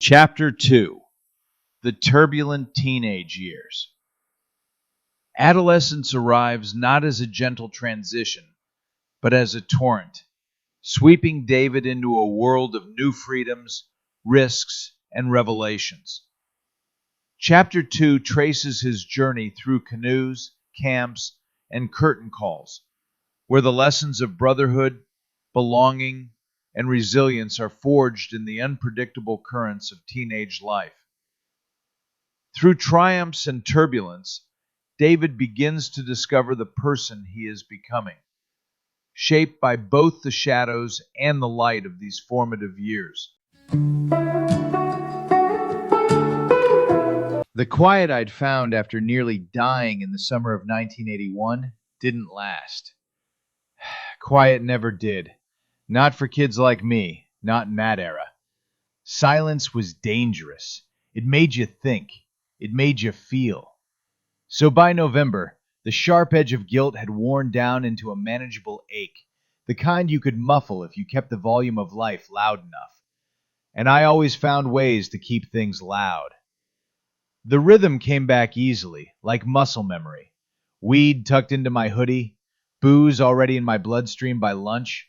Chapter 2: The Turbulent Teenage Years. Adolescence arrives not as a gentle transition, but as a torrent, sweeping David into a world of new freedoms, risks, and revelations. Chapter 2 traces his journey through canoes, camps, and curtain calls, where the lessons of brotherhood, belonging, and resilience are forged in the unpredictable currents of teenage life. Through triumphs and turbulence, David begins to discover the person he is becoming, shaped by both the shadows and the light of these formative years. The quiet I'd found after nearly dying in the summer of 1981 didn't last. Quiet never did. Not for kids like me, not in that era. Silence was dangerous. It made you think. It made you feel. So by November, the sharp edge of guilt had worn down into a manageable ache, the kind you could muffle if you kept the volume of life loud enough. And I always found ways to keep things loud. The rhythm came back easily, like muscle memory. Weed tucked into my hoodie, booze already in my bloodstream by lunch,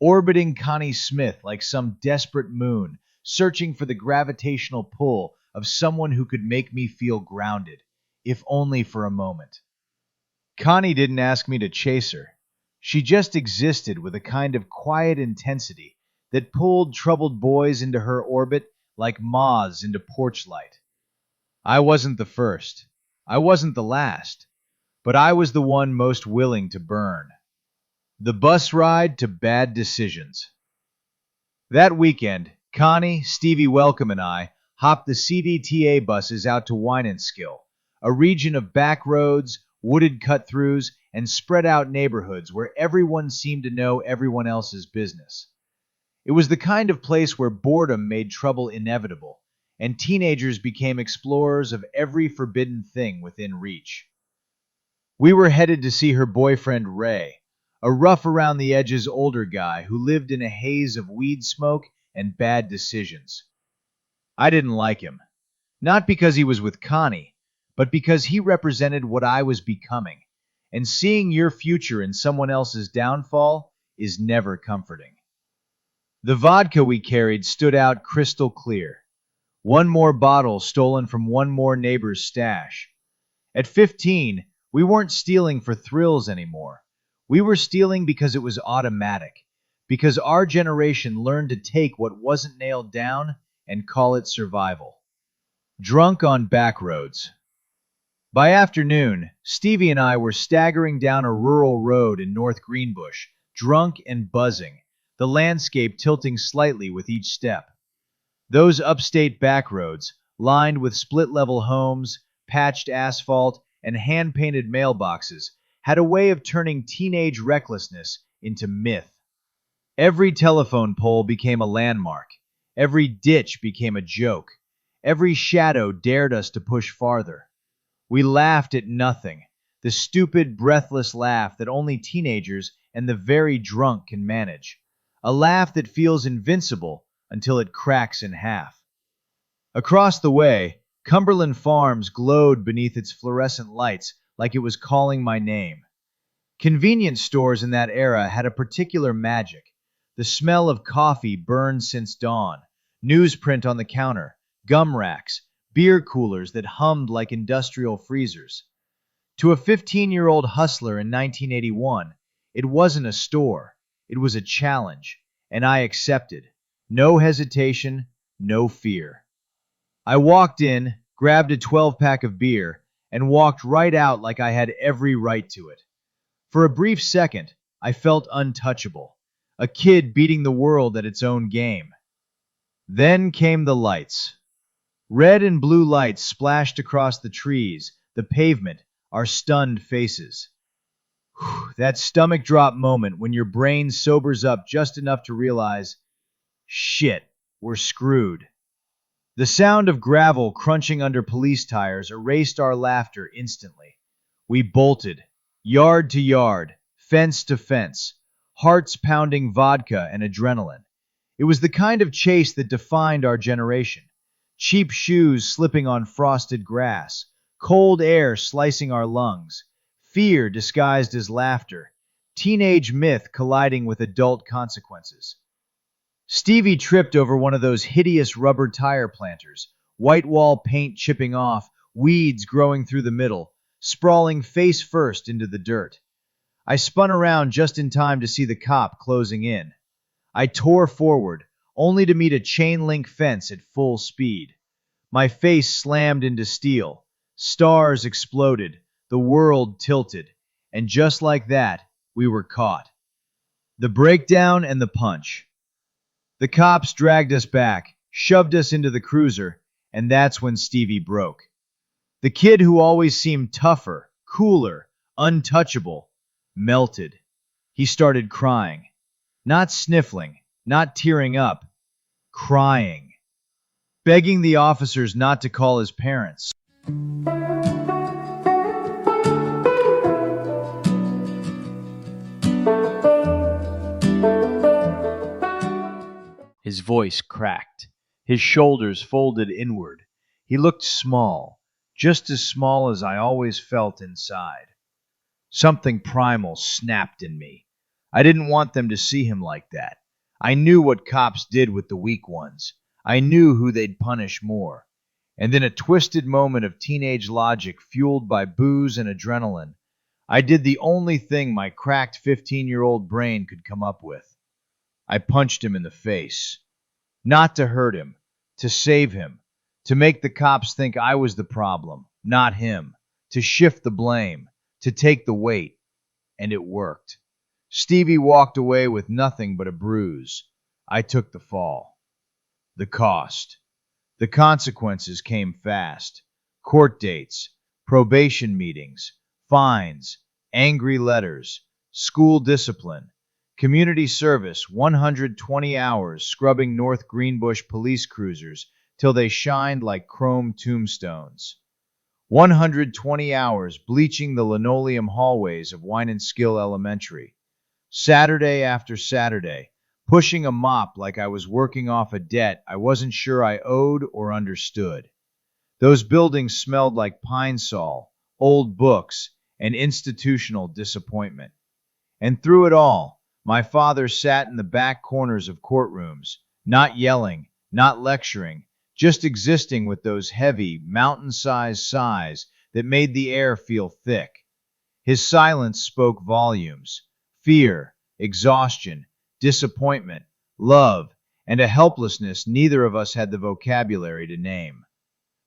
orbiting Connie Smith like some desperate moon, searching for the gravitational pull of someone who could make me feel grounded, if only for a moment. Connie didn't ask me to chase her. She just existed with a kind of quiet intensity that pulled troubled boys into her orbit like moths into porch light. I wasn't the first. I wasn't the last. But I was the one most willing to burn. The bus ride to bad decisions. That weekend, Connie, Stevie, Welcome, and I hopped the CDTA buses out to Wynantskill, a region of back roads, wooded cut-throughs, and spread-out neighborhoods where everyone seemed to know everyone else's business. It was the kind of place where boredom made trouble inevitable, and teenagers became explorers of every forbidden thing within reach. We were headed to see her boyfriend Ray, a rough-around-the-edges older guy who lived in a haze of weed smoke and bad decisions. I didn't like him, not because he was with Connie, but because he represented what I was becoming, and seeing your future in someone else's downfall is never comforting. The vodka we carried stood out crystal clear. One more bottle stolen from one more neighbor's stash. At 15, we weren't stealing for thrills anymore. We were stealing because it was automatic, because our generation learned to take what wasn't nailed down and call it survival. Drunk on back roads. By afternoon, Stevie and I were staggering down a rural road in North Greenbush, drunk and buzzing, the landscape tilting slightly with each step. Those upstate back roads, lined with split-level homes, patched asphalt, and hand-painted mailboxes, had a way of turning teenage recklessness into myth. Every telephone pole became a landmark. Every ditch became a joke. Every shadow dared us to push farther. We laughed at nothing, the stupid, breathless laugh that only teenagers and the very drunk can manage. A laugh that feels invincible until it cracks in half. Across the way, Cumberland Farms glowed beneath its fluorescent lights like it was calling my name. Convenience stores in that era had a particular magic. The smell of coffee burned since dawn, newsprint on the counter, gum racks, beer coolers that hummed like industrial freezers. To a 15-year-old hustler in 1981, it wasn't a store, it was a challenge, and I accepted. No hesitation, no fear. I walked in, grabbed a 12-pack of beer, and walked right out like I had every right to it. For a brief second, I felt untouchable, a kid beating the world at its own game. Then came the lights. Red and blue lights splashed across the trees, the pavement, our stunned faces. That stomach drop moment when your brain sobers up just enough to realize, shit, we're screwed. The sound of gravel crunching under police tires erased our laughter instantly. We bolted, yard to yard, fence to fence, hearts pounding vodka and adrenaline. It was the kind of chase that defined our generation, cheap shoes slipping on frosted grass, cold air slicing our lungs, fear disguised as laughter, teenage myth colliding with adult consequences. Stevie tripped over one of those hideous rubber tire planters, white wall paint chipping off, weeds growing through the middle, sprawling face first into the dirt. I spun around just in time to see the cop closing in. I tore forward, only to meet a chain link fence at full speed. My face slammed into steel. Stars exploded, the world tilted, and just like that, we were caught. The breakdown and the punch. The cops dragged us back, shoved us into the cruiser, and that's when Stevie broke. The kid who always seemed tougher, cooler, untouchable, melted. He started crying. Not sniffling, not tearing up, crying. Begging the officers not to call his parents. His voice cracked. His shoulders folded inward. He looked small, just as small as I always felt inside. Something primal snapped in me. I didn't want them to see him like that. I knew what cops did with the weak ones. I knew who they'd punish more. And in a twisted moment of teenage logic fueled by booze and adrenaline, I did the only thing my cracked 15-year-old brain could come up with. I punched him in the face. Not to hurt him, to save him, to make the cops think I was the problem, not him, to shift the blame, to take the weight. And it worked. Stevie walked away with nothing but a bruise. I took the fall. The cost. The consequences came fast. Court dates, probation meetings, fines, angry letters, school discipline, community service, 120 hours scrubbing North Greenbush police cruisers till they shined like chrome tombstones. 120 hours bleaching the linoleum hallways of Wynantskill Elementary. Saturday after Saturday, pushing a mop like I was working off a debt I wasn't sure I owed or understood. Those buildings smelled like pine sol, old books, and institutional disappointment. And through it all, my father sat in the back corners of courtrooms, not yelling, not lecturing, just existing with those heavy, mountain-sized sighs that made the air feel thick. His silence spoke volumes. Fear, exhaustion, disappointment, love, and a helplessness neither of us had the vocabulary to name.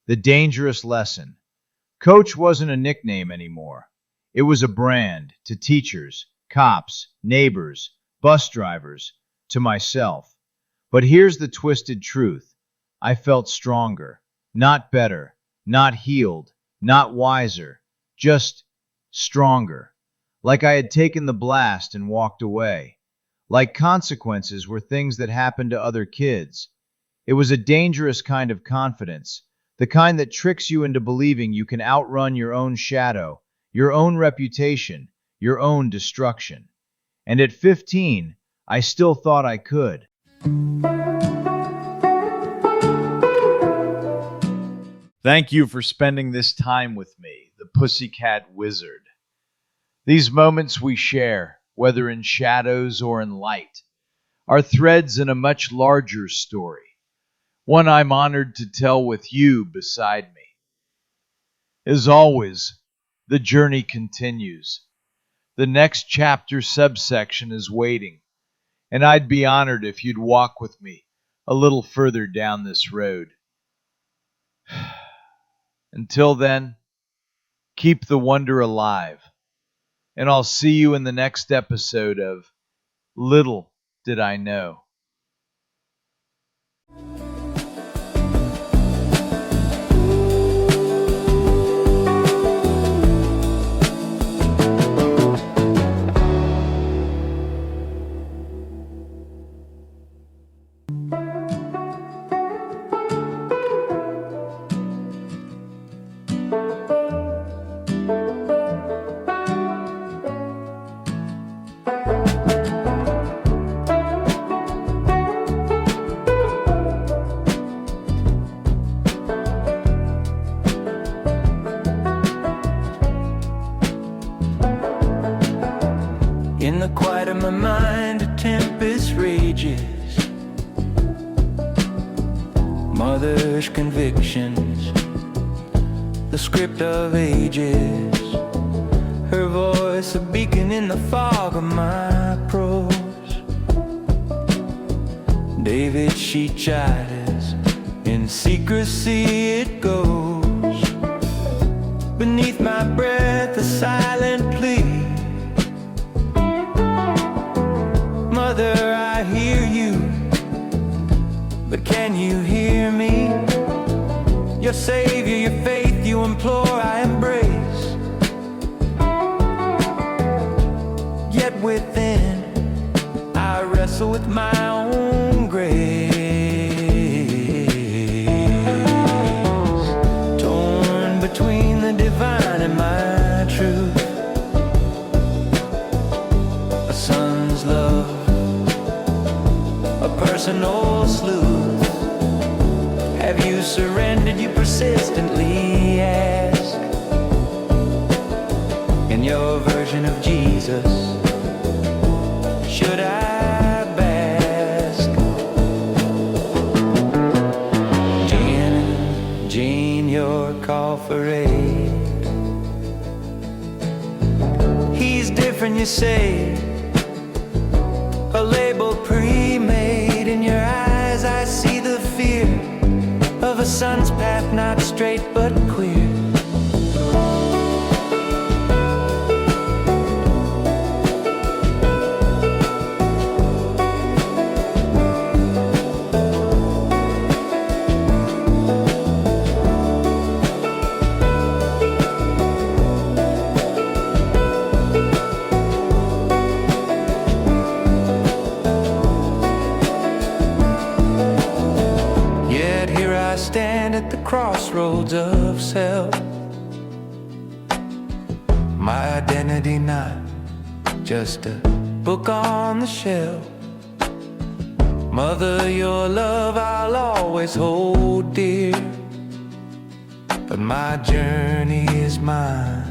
The dangerous lesson. Coach wasn't a nickname anymore. It was a brand to teachers, cops, neighbors, bus drivers, to myself. But here's the twisted truth. I felt stronger, not better, not healed, not wiser, just stronger. Like I had taken the blast and walked away. Like consequences were things that happened to other kids. It was a dangerous kind of confidence, the kind that tricks you into believing you can outrun your own shadow, your own reputation, your own destruction. And at 15, I still thought I could. Thank you for spending this time with me, the Pussycat Wizard. These moments we share, whether in shadows or in light, are threads in a much larger story, one I'm honored to tell with you beside me. As always, the journey continues. The next chapter subsection is waiting, and I'd be honored if you'd walk with me a little further down this road. Until then, keep the wonder alive, and I'll see you in the next episode of Little Did I Know. I quiet my mind, a tempest rages. Mother's convictions, the script of ages. Her voice a beacon in the fog of my prose. David, she chides, in secrecy it goes. Beneath my breath a silent plea. Mother, I hear you, but can you hear me? Your savior, your faith you implore, I embrace. Yet within I wrestle with my own grace. Torn between the divine and my truth. A son's love, a personal sleuth. Have you surrendered? You persistently ask. In your version of Jesus, should I bask? Jean, your call for aid. He's different, you say, a label pre-made. In your eyes I see the fear of a son's path, not straight but queer. Stand at the crossroads of self. My identity not just a book on the shelf. Mother, your love I'll always hold dear, but my journey is mine.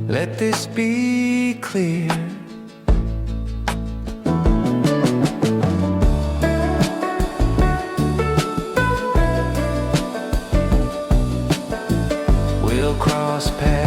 Let this be clear. Cross paths